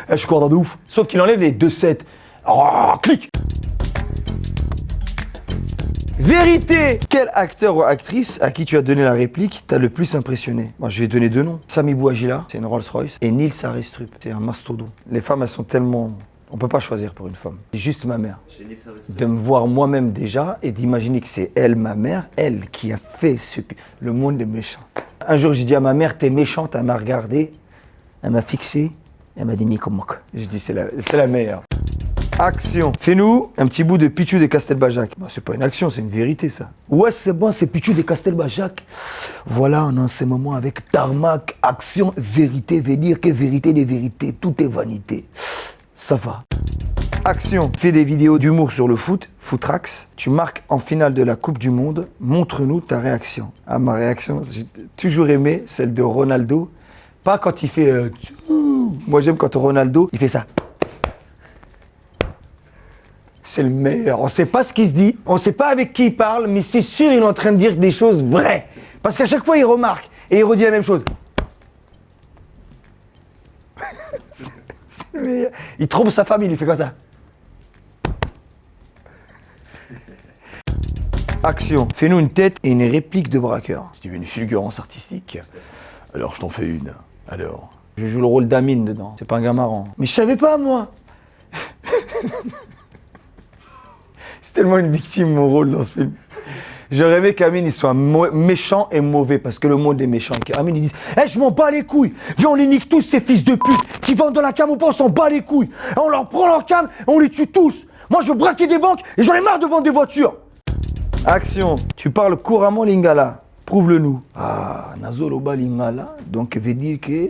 Je suis content de ouf. Sauf qu'il enlève les 2-7. Oh, clic. Vérité. Quel acteur ou actrice à qui tu as donné la réplique t'a le plus impressionné? Moi, je vais donner deux noms. Sami Bouagila, c'est une Rolls-Royce. Et Nils Arestrup, c'est un mastodon. Les femmes, elles sont tellement... On peut pas choisir pour une femme. C'est juste ma mère. De me voir moi-même déjà et d'imaginer que c'est elle, ma mère, elle qui a fait ce que... Le monde est méchant. Un jour, j'ai dit à ma mère, t'es méchante, elle m'a regardé, elle m'a fixé, elle m'a dit Nikomok. J'ai dit, c'est la meilleure. Action. Fais-nous un petit bout de Pichou de Castelbajac. Bon, c'est pas une action, c'est une vérité, ça. Ouais, c'est bon, c'est Pichou de Castelbajac. Voilà, on est en ce moment avec Tarmac. Action, vérité veut dire que vérité des vérités, tout est vanité. Ça va. Action. Fais des vidéos d'humour sur le foot, Footrax. Tu marques en finale de la Coupe du Monde. Montre-nous ta réaction. Ah, ma réaction, j'ai toujours aimé celle de Ronaldo. Pas quand il fait... Moi, j'aime quand Ronaldo, il fait ça. C'est le meilleur. On ne sait pas ce qu'il se dit, on ne sait pas avec qui il parle, mais c'est sûr il est en train de dire des choses vraies. Parce qu'à chaque fois, il remarque et il redit la même chose. C'est le meilleur. Il trompe sa femme, il lui fait comme ça. Action. Fais-nous une tête et une réplique de braqueur. Si tu veux une fulgurance artistique, alors je t'en fais une. Alors. Je joue le rôle d'Amine dedans. C'est pas un gars marrant. Mais je savais pas, moi. C'est tellement une victime, mon rôle dans ce film. Je rêvais qu'Amine il soit méchant et mauvais, parce que le monde est méchant. Amine il dit hey, je m'en bats les couilles. Viens, on les nique tous, ces fils de pute qui vendent de la cam, on s'en bat les couilles. Et on leur prend leur cam et on les tue tous. Moi, je veux braquer des banques et j'en ai marre de vendre des voitures. Action. Tu parles couramment lingala. Prouve-le-nous. Ah, Nazoloba lingala. Donc, veut dire que...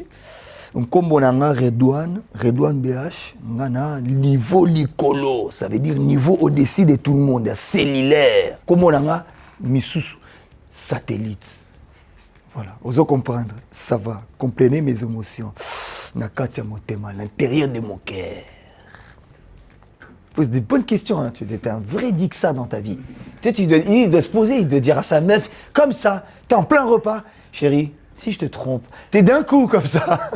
Comme on a Redouane BH, on a niveau licolo, ça veut dire niveau au-dessus de tout le monde, cellulaire. Comme on a Missous satellite. Voilà, osons comprendre, ça va, comprenez mes émotions. Nakatia Motema, l'intérieur de mon cœur. Pose des bonnes questions, hein. Tu es un vrai Dixa dans ta vie. Tu sais, il doit se poser, il doit dire à sa meuf, comme ça, t'es en plein repas, chérie, si je te trompe, t'es d'un coup comme ça.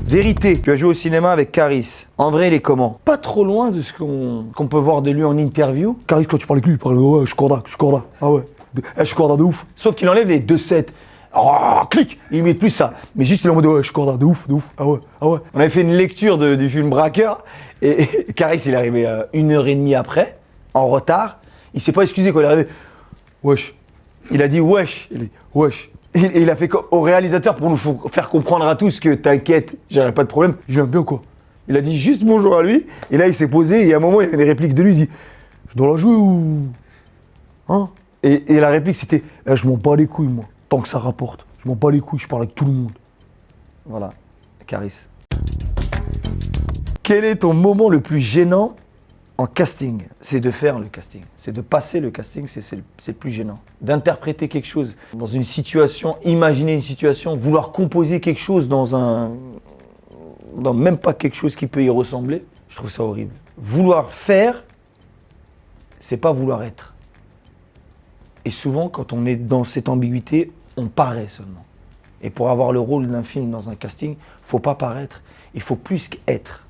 Vérité, tu as joué au cinéma avec Caris. En vrai, il est comment? Pas trop loin de ce qu'on peut voir de lui en interview. Caris, quand tu parles avec lui, il parle ouais, je suis corda. Ah ouais, je suis corda de ouf. Sauf qu'il enlève les 2-7. Oh, clic, il met plus ça. Mais juste, il est en mode ouais, je suis corda de ouf. Ah ouais. On avait fait une lecture du film Braqueur. Et Caris, il est arrivé 1h30 après, en retard. Il s'est pas excusé quand il est arrivé. Wesh. Il a dit wesh. Il a dit wesh. Et il a fait au réalisateur pour nous faire comprendre à tous que t'inquiète, j'aurais pas de problème, je viens bien quoi. Il a dit juste bonjour à lui, et là il s'est posé, et à un moment il y avait des répliques de lui, il dit je dois la jouer ou. Hein? Et la réplique c'était je m'en bats les couilles moi, tant que ça rapporte, je m'en bats les couilles, je parle avec tout le monde. Voilà, Caris. Quel est ton moment le plus gênant en casting? C'est de faire le casting, c'est de passer le casting, c'est le plus gênant. D'interpréter quelque chose dans une situation, imaginer une situation, vouloir composer quelque chose dans même pas quelque chose qui peut y ressembler, je trouve ça horrible. Vouloir faire, c'est pas vouloir être. Et souvent, quand on est dans cette ambiguïté, on paraît seulement. Et pour avoir le rôle d'un film dans un casting, faut pas paraître, il faut plus qu'être.